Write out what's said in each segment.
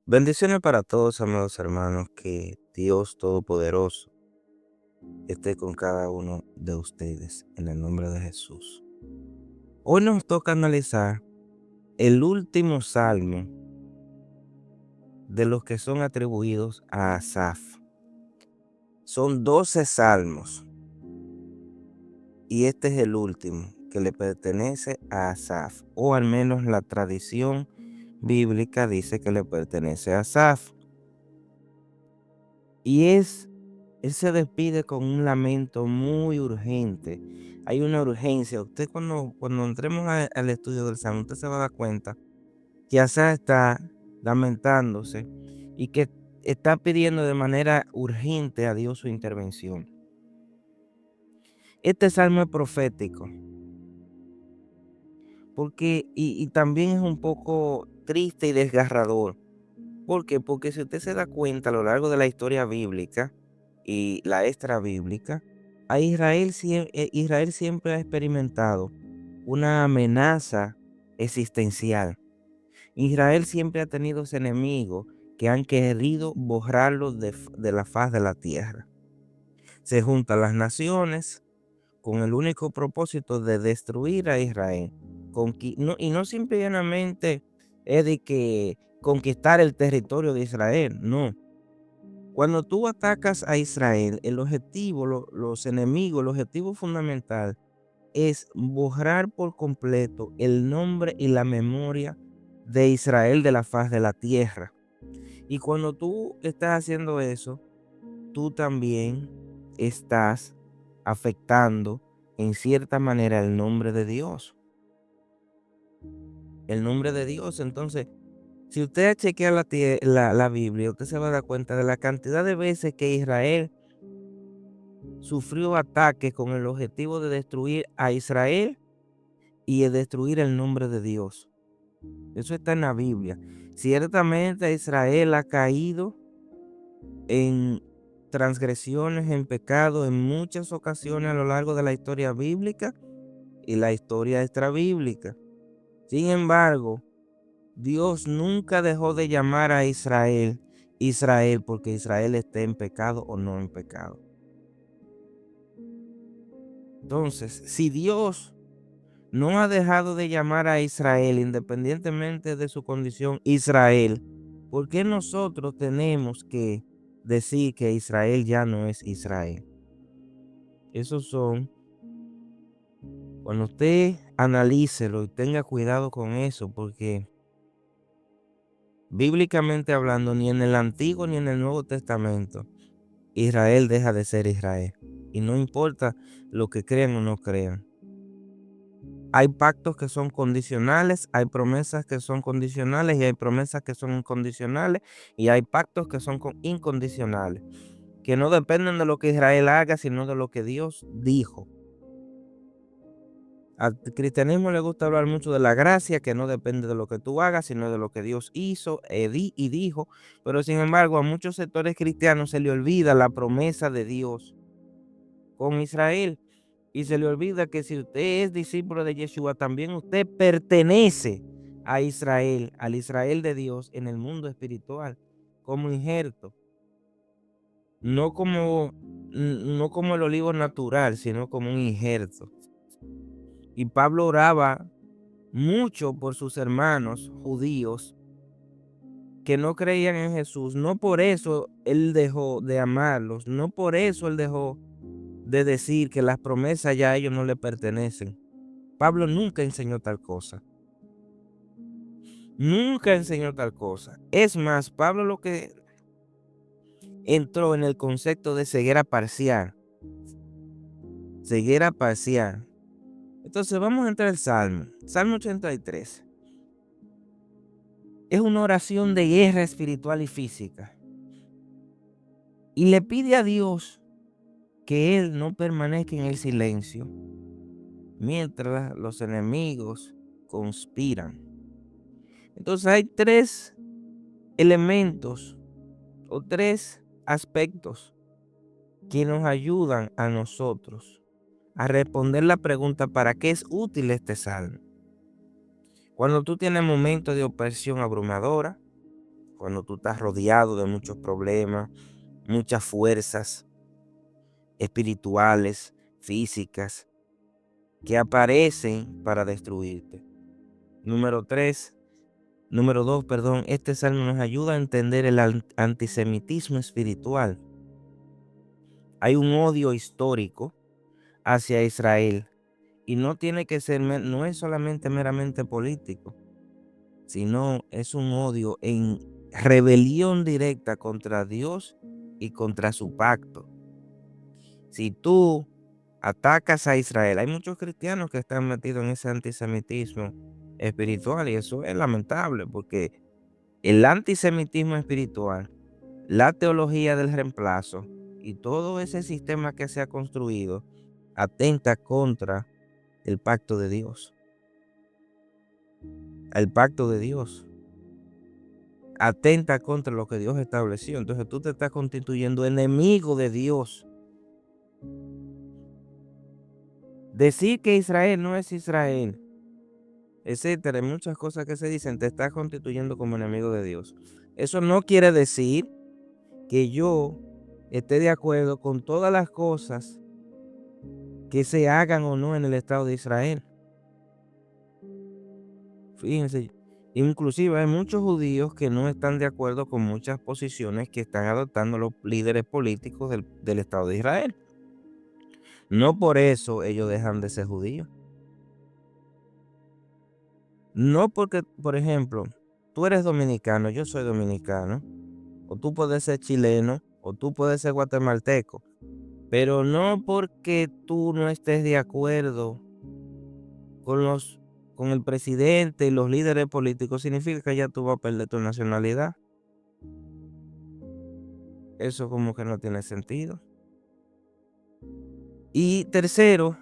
Bendiciones para todos, amados hermanos, que Dios Todopoderoso esté con cada uno de ustedes en el nombre de Jesús. Hoy nos toca analizar el último salmo de los que son atribuidos a Asaf. Son 12 salmos y este es el último que le pertenece a Asaf, o al menos la tradición bíblica dice que le pertenece a Asaf. Y él se despide con un lamento muy urgente. Hay una urgencia. Usted cuando entremos al estudio del Salmo, usted se va a dar cuenta que Asaf está lamentándose y que está pidiendo de manera urgente a Dios su intervención. Este salmo es profético, porque, y también es un poco triste y desgarrador. ¿Por qué? Porque si usted se da cuenta a lo largo de la historia bíblica y la extra bíblica, Israel siempre ha experimentado una amenaza existencial. Israel siempre ha tenido enemigos que han querido borrarlo de la faz de la tierra. Se juntan las naciones con el único propósito de destruir a Israel. Y no simplemente es de que conquistar el territorio de Israel, no. Cuando tú atacas a Israel, el objetivo, los enemigos, el objetivo fundamental es borrar por completo el nombre y la memoria de Israel de la faz de la tierra. Y cuando tú estás haciendo eso, tú también estás afectando en cierta manera el nombre de Dios. El nombre de Dios. Entonces, si usted chequea la Biblia, usted se va a dar cuenta de la cantidad de veces que Israel sufrió ataques con el objetivo de destruir a Israel y de destruir el nombre de Dios. Eso está en la Biblia. Ciertamente Israel ha caído en transgresiones, en pecado en muchas ocasiones a lo largo de la historia bíblica y la historia extrabíblica. Sin embargo, Dios nunca dejó de llamar a Israel Israel porque Israel esté en pecado o no en pecado. Entonces, si Dios no ha dejado de llamar a Israel independientemente de su condición Israel, ¿por qué nosotros tenemos que decir que Israel ya no es Israel? Esos son, cuando usted analícelo y tenga cuidado con eso, porque bíblicamente hablando, ni en el Antiguo ni en el Nuevo Testamento, Israel deja de ser Israel. Y no importa lo que crean o no crean. Hay pactos que son condicionales, hay promesas que son condicionales y hay promesas que son incondicionales y hay pactos que son incondicionales, que no dependen de lo que Israel haga, sino de lo que Dios dijo. Al cristianismo le gusta hablar mucho de la gracia, que no depende de lo que tú hagas, sino de lo que Dios hizo y dijo. Pero sin embargo, a muchos sectores cristianos se le olvida la promesa de Dios con Israel. Y se le olvida que si usted es discípulo de Yeshua, también usted pertenece a Israel, al Israel de Dios en el mundo espiritual, como injerto. No como, no como el olivo natural, sino como un injerto. Y Pablo oraba mucho por sus hermanos judíos que no creían en Jesús. No por eso él dejó de amarlos, no por eso él dejó de decir que las promesas ya a ellos no le pertenecen. Pablo nunca enseñó tal cosa. Nunca enseñó tal cosa. Es más, Pablo lo que entró en el concepto de ceguera parcial. Ceguera parcial. Entonces vamos a entrar al Salmo. Salmo 83. Es una oración de guerra espiritual y física. Y le pide a Dios que Él no permanezca en el silencio mientras los enemigos conspiran. Entonces hay tres elementos o tres aspectos que nos ayudan a nosotros a responder la pregunta ¿para qué es útil este salmo? Cuando tú tienes momentos de opresión abrumadora, cuando tú estás rodeado de muchos problemas, muchas fuerzas espirituales, físicas, que aparecen para destruirte. Número dos, perdón, este salmo nos ayuda a entender el antisemitismo espiritual. Hay un odio histórico hacia Israel y no tiene que ser, no es solamente meramente político, sino es un odio en rebelión directa contra Dios y contra su pacto. Si tú atacas a Israel, hay muchos cristianos que están metidos en ese antisemitismo espiritual y eso es lamentable porque el antisemitismo espiritual, la teología del reemplazo y todo ese sistema que se ha construido atenta contra el pacto de Dios. El pacto de Dios atenta contra lo que Dios estableció. Entonces tú te estás constituyendo enemigo de Dios. Decir que Israel no es Israel, etcétera, hay muchas cosas que se dicen, te estás constituyendo como enemigo de Dios. Eso no quiere decir que yo esté de acuerdo con todas las cosas que se hagan o no en el Estado de Israel. Fíjense, inclusive hay muchos judíos que no están de acuerdo con muchas posiciones que están adoptando los líderes políticos del Estado de Israel. No por eso ellos dejan de ser judíos. No porque, por ejemplo, tú eres dominicano, yo soy dominicano, o tú puedes ser chileno, o tú puedes ser guatemalteco, pero no porque tú no estés de acuerdo con con el presidente y los líderes políticos, significa que ya tú vas a perder tu nacionalidad. Eso como que no tiene sentido. Y tercero,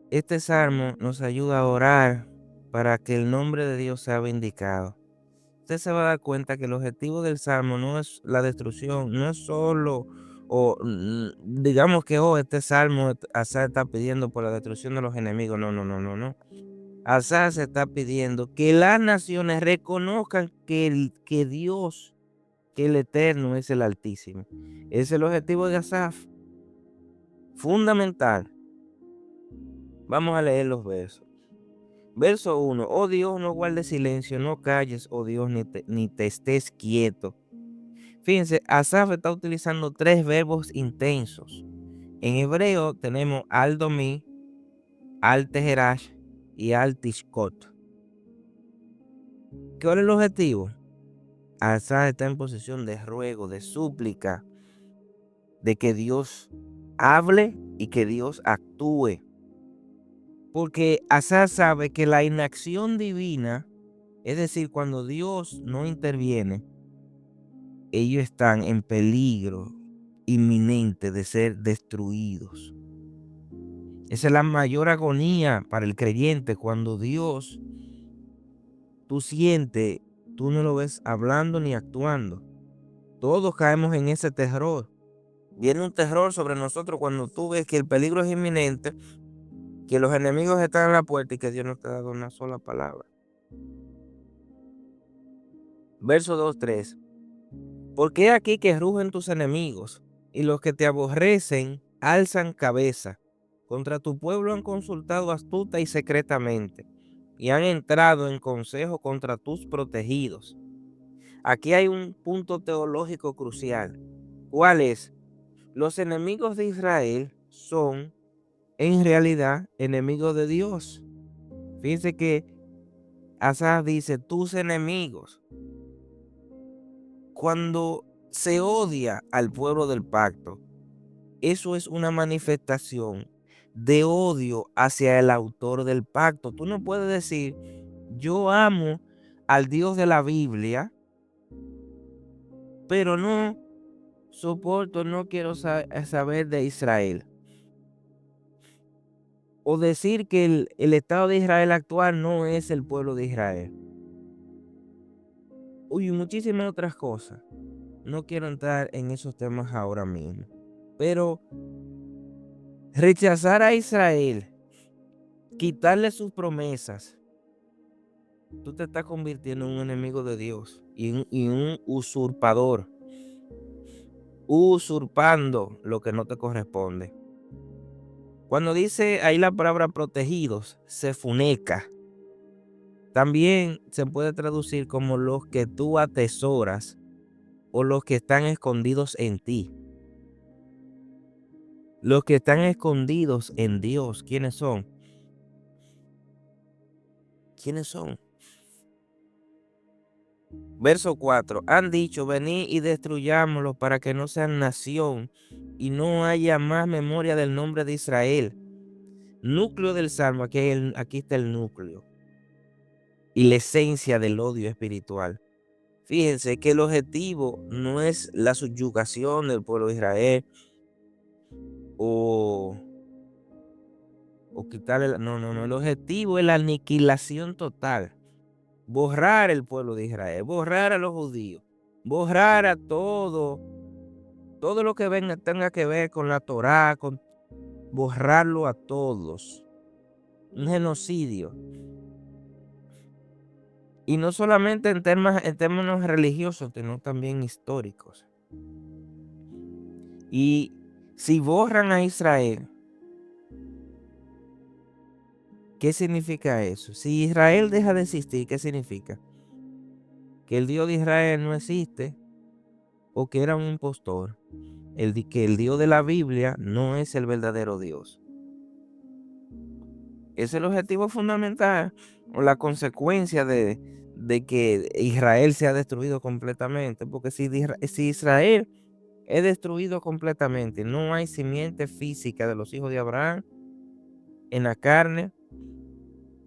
este salmo nos ayuda a orar para que el nombre de Dios sea vindicado. Usted se va a dar cuenta que el objetivo del salmo no es la destrucción, no es solo, o digamos que este salmo, Asaf está pidiendo por la destrucción de los enemigos. No, no, no, no, no. Asaf se está pidiendo que las naciones reconozcan que Dios, que el Eterno es el Altísimo. Ese es el objetivo de Asaf, fundamental. Vamos a leer los versos. Verso 1. Oh Dios, no guardes silencio, no calles, oh Dios, ni te estés quieto. Fíjense, Asaf está utilizando tres verbos intensos. En hebreo tenemos al-domi, al-teherash y al-tishkot. ¿Cuál es el objetivo? Asaf está en posición de ruego, de súplica, de que Dios hable y que Dios actúe. Porque Asaf sabe que la inacción divina, es decir, cuando Dios no interviene, ellos están en peligro inminente de ser destruidos. Esa es la mayor agonía para el creyente cuando Dios, tú sientes, tú no lo ves hablando ni actuando. Todos caemos en ese terror. Viene un terror sobre nosotros cuando tú ves que el peligro es inminente, que los enemigos están en la puerta y que Dios no te ha dado una sola palabra. Verso 2-3. Porque aquí que rugen tus enemigos y los que te aborrecen alzan cabeza. Contra tu pueblo han consultado astuta y secretamente y han entrado en consejo contra tus protegidos. Aquí hay un punto teológico crucial. ¿Cuál es? Los enemigos de Israel son en realidad enemigos de Dios. Fíjense que Asaf dice tus enemigos. Cuando se odia al pueblo del pacto, eso es una manifestación de odio hacia el autor del pacto. Tú no puedes decir, yo amo al Dios de la Biblia, pero no soporto, no quiero saber de Israel. O decir que el Estado de Israel actual no es el pueblo de Israel. Uy, y muchísimas otras cosas. No quiero entrar en esos temas ahora mismo. Pero rechazar a Israel, quitarle sus promesas, tú te estás convirtiendo en un enemigo de Dios y un usurpador, usurpando lo que no te corresponde. Cuando dice ahí la palabra protegidos, se funeca. También se puede traducir como los que tú atesoras o los que están escondidos en ti. Los que están escondidos en Dios, ¿quiénes son? ¿Quiénes son? Verso 4. Han dicho, venid y destruyámoslos para que no sean nación y no haya más memoria del nombre de Israel. Núcleo del Salmo, aquí está el núcleo y la esencia del odio espiritual. Fíjense que el objetivo no es la subyugación del pueblo de Israel o, quitarle, no, el objetivo es la aniquilación total. Borrar el pueblo de Israel, borrar a los judíos, borrar a todo lo que venga, tenga que ver con la Torá, borrarlo a todos. Un genocidio. Y no solamente en términos religiosos, sino también históricos. Y si borran a Israel, ¿qué significa eso? Si Israel deja de existir, ¿qué significa? Que el Dios de Israel no existe o que era un impostor. Que el Dios de la Biblia no es el verdadero Dios. Es el objetivo fundamental o la consecuencia de que Israel sea destruido completamente. Porque si Israel es destruido completamente, no hay simiente física de los hijos de Abraham en la carne,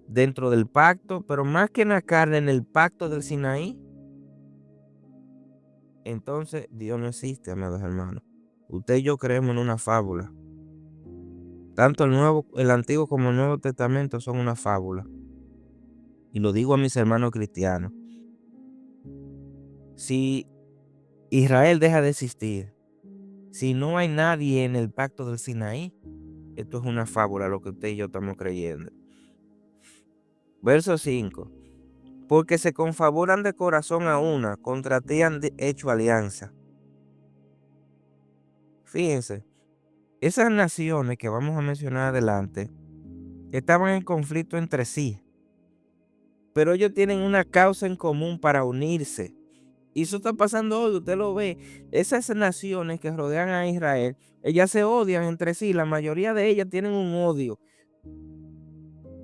dentro del pacto, pero más que en la carne, en el pacto del Sinaí, entonces Dios no existe, amados hermanos. Usted y yo creemos en una fábula. Tanto el Antiguo como el Nuevo Testamento son una fábula. Y lo digo a mis hermanos cristianos. Si Israel deja de existir, si no hay nadie en el pacto del Sinaí, esto es una fábula lo que usted y yo estamos creyendo. Verso 5. Porque se confavoran de corazón a una, contra ti han hecho alianza. Fíjense, esas naciones que vamos a mencionar adelante estaban en conflicto entre sí, pero ellos tienen una causa en común para unirse. Y eso está pasando hoy, usted lo ve. Esas naciones que rodean a Israel, ellas se odian entre sí, la mayoría de ellas tienen un odio,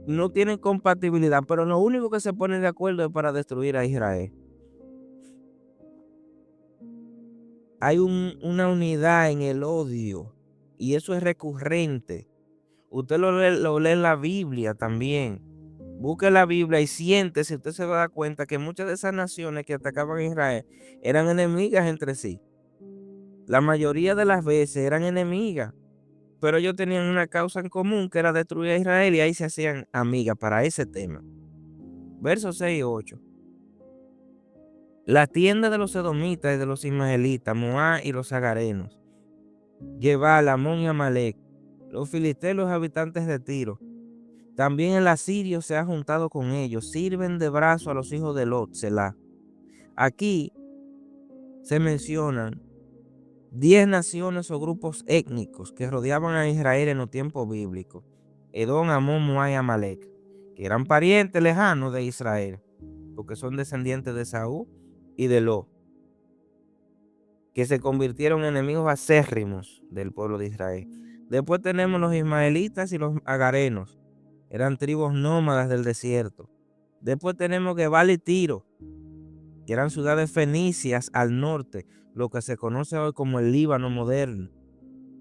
no tienen compatibilidad, pero lo único que se ponen de acuerdo es para destruir a Israel. Hay una unidad en el odio y eso es recurrente. Usted lo lee en la Biblia también. Busque la Biblia y siéntese, usted se va a dar cuenta que muchas de esas naciones que atacaban a Israel eran enemigas entre sí. La mayoría de las veces eran enemigas, pero ellos tenían una causa en común que era destruir a Israel y ahí se hacían amigas para ese tema. Versos 6 y 8. La tienda de los edomitas y de los ismaelitas, Moab y los agarenos, Gebal, Amón y Amalek, los filisteos y los habitantes de Tiro. También el asirio se ha juntado con ellos, sirven de brazo a los hijos de Lot, Selah. Aquí se mencionan 10 naciones o grupos étnicos que rodeaban a Israel en los tiempos bíblicos: Edom, Amón, Moab y Amalek, que eran parientes lejanos de Israel, porque son descendientes de Saúl y de Lot, que se convirtieron en enemigos acérrimos del pueblo de Israel. Después tenemos los ismaelitas y los agarenos, eran tribus nómadas del desierto. Después tenemos Gebal y Tiro, que eran ciudades fenicias al norte, lo que se conoce hoy como el Líbano moderno.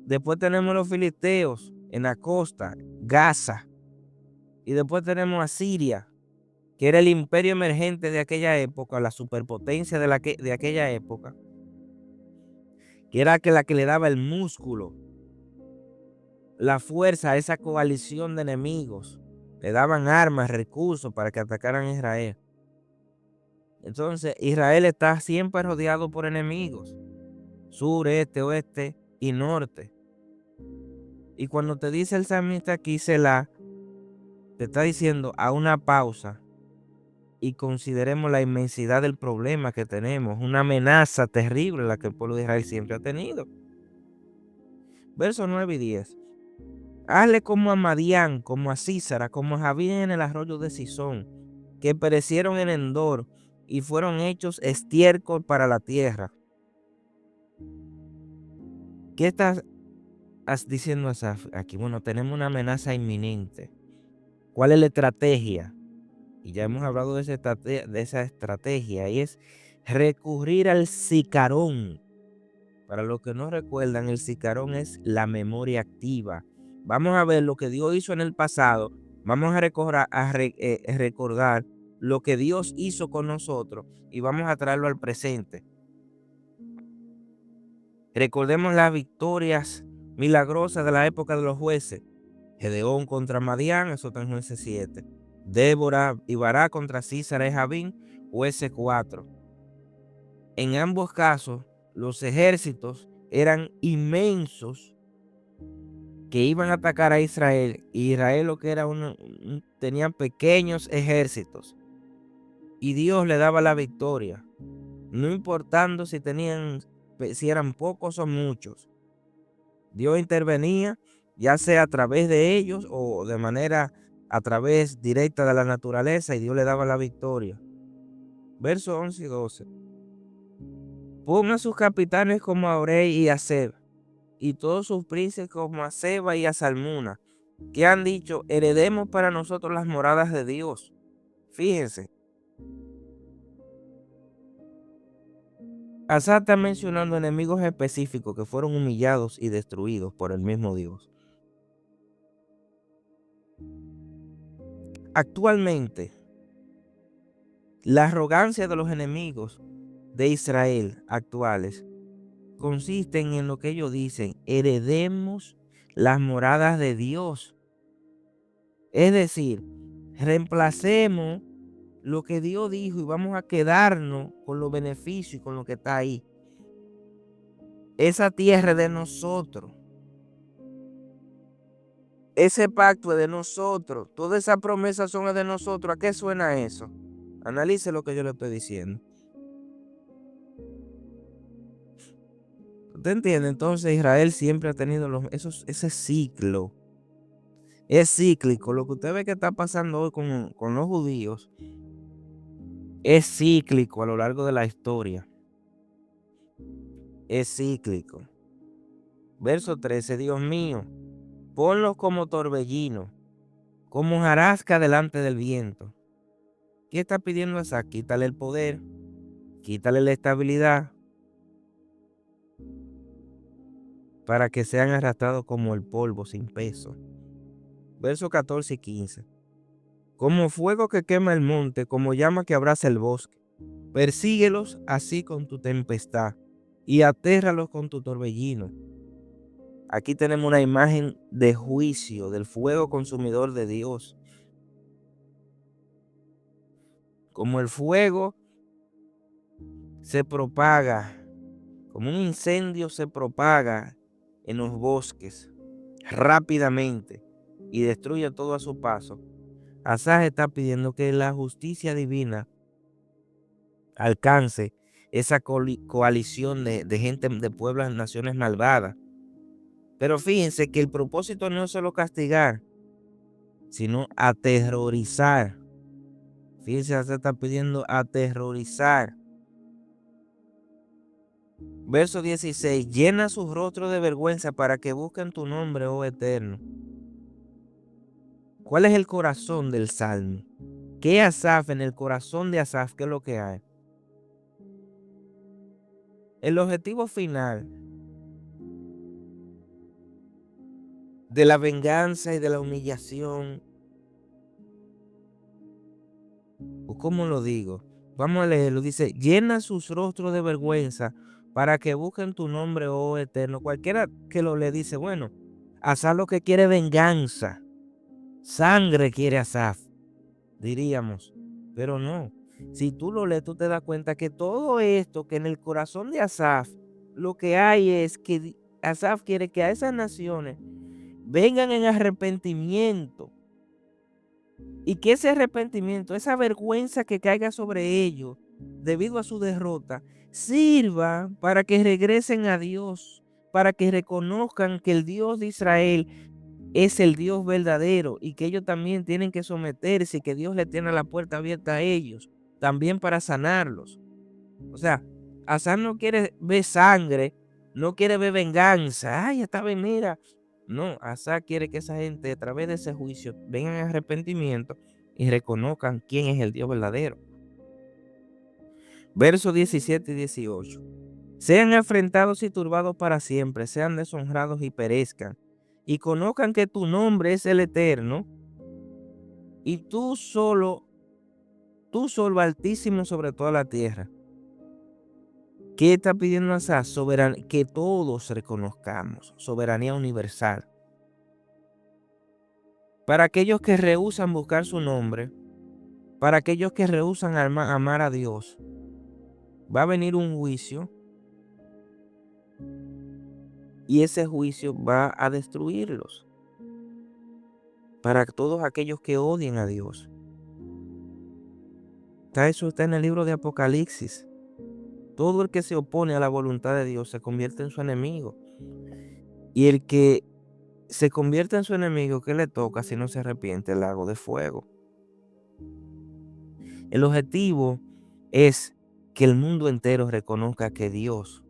Después tenemos los filisteos en la costa, Gaza. Y después tenemos a Siria, que era el imperio emergente de aquella época, la superpotencia de aquella época, que era la que le daba el músculo, la fuerza a esa coalición de enemigos. Le daban armas, recursos para que atacaran a Israel. Entonces, Israel está siempre rodeado por enemigos, sur, este, oeste y norte. Y cuando te dice el salmista aquí, Selah, te está diciendo a una pausa y consideremos la inmensidad del problema que tenemos, una amenaza terrible la que el pueblo de Israel siempre ha tenido. Versos 9 y 10. Hazle como a Madián, como a Císara, como a Javín en el arroyo de Sison, que perecieron en Endor y fueron hechos estiércol para la tierra. ¿Qué estás diciendo, Asaf, aquí? Bueno, tenemos una amenaza inminente. ¿Cuál es la estrategia? Y ya hemos hablado de esa estrategia, y es recurrir al sicarón. Para los que no recuerdan, el sicarón es la memoria activa. Vamos a ver lo que Dios hizo en el pasado. Vamos a recordar lo que Dios hizo con nosotros y vamos a traerlo al presente. Recordemos las victorias milagrosas de la época de los jueces. Gedeón contra Madián, eso está en Jueces 7. Débora y Barak contra Císara y Javín, Jueces 4. En ambos casos, los ejércitos eran inmensos que iban a atacar a Israel. Y Israel lo que era tenían pequeños ejércitos. Y Dios le daba la victoria. No importando si eran pocos o muchos. Dios intervenía, ya sea a través de ellos o de manera a través directa de la naturaleza, y Dios le daba la victoria. Versos 11 y 12. Pon a sus capitanes como a Orey y a Seb, y todos sus príncipes como a Seba y a Salmuna, que han dicho: heredemos para nosotros las moradas de Dios. Fíjense, Asaf está mencionando enemigos específicos que fueron humillados y destruidos por el mismo Dios. Actualmente, la arrogancia de los enemigos de Israel actuales consisten en lo que ellos dicen: heredemos las moradas de Dios. Es decir, reemplacemos lo que Dios dijo y vamos a quedarnos con los beneficios y con lo que está ahí. Esa tierra es de nosotros. Ese pacto es de nosotros. Todas esas promesas son de nosotros. ¿A qué suena eso? Analice lo que yo le estoy diciendo. ¿Usted entiende? Entonces Israel siempre ha tenido ese ciclo. Es cíclico. Lo que usted ve que está pasando hoy con los judíos es cíclico a lo largo de la historia. Es cíclico. Verso 13. Dios mío, ponlos como torbellino, como hojarasca delante del viento. ¿Qué está pidiendo esa? Quítale el poder, quítale la estabilidad, para que sean arrastrados como el polvo sin peso. Versos 14 y 15. Como fuego que quema el monte, como llama que abraza el bosque. Persíguelos así con tu tempestad y atérralos con tu torbellino. Aquí tenemos una imagen de juicio del fuego consumidor de Dios. Como el fuego se propaga, como un incendio se propaga en los bosques rápidamente y destruye todo a su paso, Asaf está pidiendo que la justicia divina alcance esa coalición de gente, de pueblos, naciones malvadas. Pero fíjense que el propósito no es solo castigar, sino aterrorizar. Fíjense, se está pidiendo aterrorizar. Verso 16. Llena sus rostros de vergüenza para que busquen tu nombre, oh Eterno. ¿Cuál es el corazón del salmo? ¿Qué Asaf, en el corazón de Asaf, qué es lo que hay? El objetivo final de la venganza y de la humillación, o cómo lo digo, vamos a leerlo. Dice: llena sus rostros de vergüenza para que busquen tu nombre, oh Eterno. Cualquiera que lo le dice, bueno, Asaf lo que quiere es venganza, sangre quiere Asaf, diríamos, pero no. Si tú lo lees, tú te das cuenta que todo esto, que en el corazón de Asaf, lo que hay es que Asaf quiere que a esas naciones vengan en arrepentimiento Y que ese arrepentimiento, esa vergüenza que caiga sobre ellos debido a su derrota, sirva para que regresen a Dios, para que reconozcan que el Dios de Israel es el Dios verdadero y que ellos también tienen que someterse y que Dios le tiene la puerta abierta a ellos, también para sanarlos. O sea, Asán no quiere ver sangre, no quiere ver venganza. Ay, esta vez mira. No, Asán quiere que esa gente a través de ese juicio vengan a arrepentimiento y reconozcan quién es el Dios verdadero. Versos 17 y 18. Sean afrentados y turbados para siempre, sean deshonrados y perezcan, y conozcan que tu nombre es el eterno, y tú solo altísimo sobre toda la tierra. ¿Qué está pidiendo Asaf? Que todos reconozcamos soberanía universal. Para aquellos que rehúsan buscar su nombre, para aquellos que rehúsan amar a Dios, va a venir un juicio y ese juicio va a destruirlos. Para todos aquellos que odien a Dios. Eso está en el libro de Apocalipsis. Todo el que se opone a la voluntad de Dios se convierte en su enemigo. Y el que se convierte en su enemigo, ¿qué le toca si no se arrepiente? El lago de fuego. El objetivo es que el mundo entero reconozca que Dios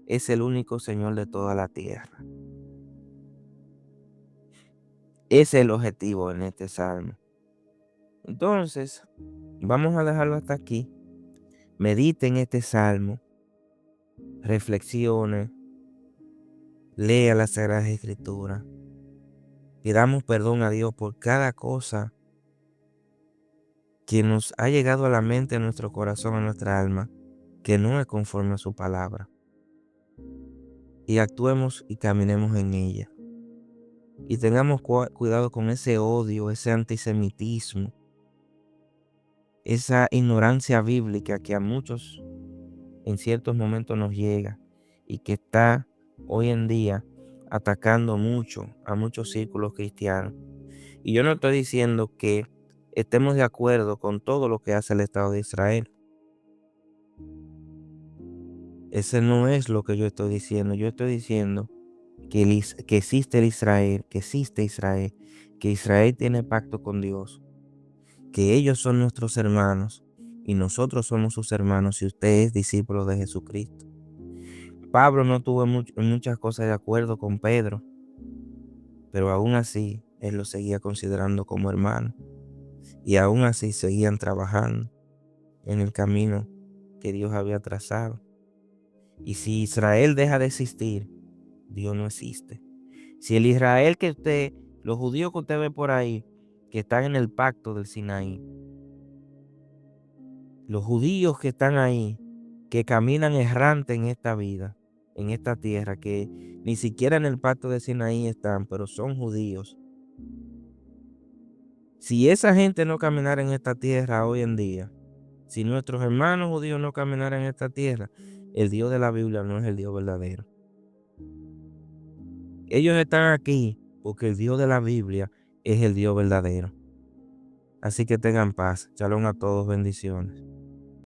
es el único Señor de toda la tierra. Ese es el objetivo en este salmo. Entonces, vamos a dejarlo hasta aquí. Medite en este salmo. Reflexione. Lea las Sagradas Escrituras. Pidamos perdón a Dios por cada cosa que nos ha llegado a la mente, a nuestro corazón, a nuestra alma, que no es conforme a su palabra. Y actuemos y caminemos en ella. Y tengamos cuidado con ese odio, ese antisemitismo, esa ignorancia bíblica que a muchos en ciertos momentos nos llega y que está hoy en día atacando mucho a muchos círculos cristianos. Y yo no estoy diciendo que estemos de acuerdo con todo lo que hace el Estado de Israel. Ese no es lo que yo estoy diciendo. Yo estoy diciendo que existe el Israel, que existe Israel, que Israel tiene pacto con Dios, que ellos son nuestros hermanos y nosotros somos sus hermanos si usted es discípulo de Jesucristo. Pablo no tuvo muchas cosas de acuerdo con Pedro, pero aún así él lo seguía considerando como hermano y aún así seguían trabajando en el camino que Dios había trazado. Y si Israel deja de existir, Dios no existe. Si el Israel los judíos que usted ve por ahí, que están en el pacto del Sinaí, los judíos que están ahí, que caminan errante en esta vida, en esta tierra, que ni siquiera en el pacto de Sinaí están, pero son judíos. Si esa gente no caminara en esta tierra hoy en día, si nuestros hermanos judíos no caminaran en esta tierra, el Dios de la Biblia no es el Dios verdadero. Ellos están aquí porque el Dios de la Biblia es el Dios verdadero. Así que tengan paz. Shalom a todos, bendiciones.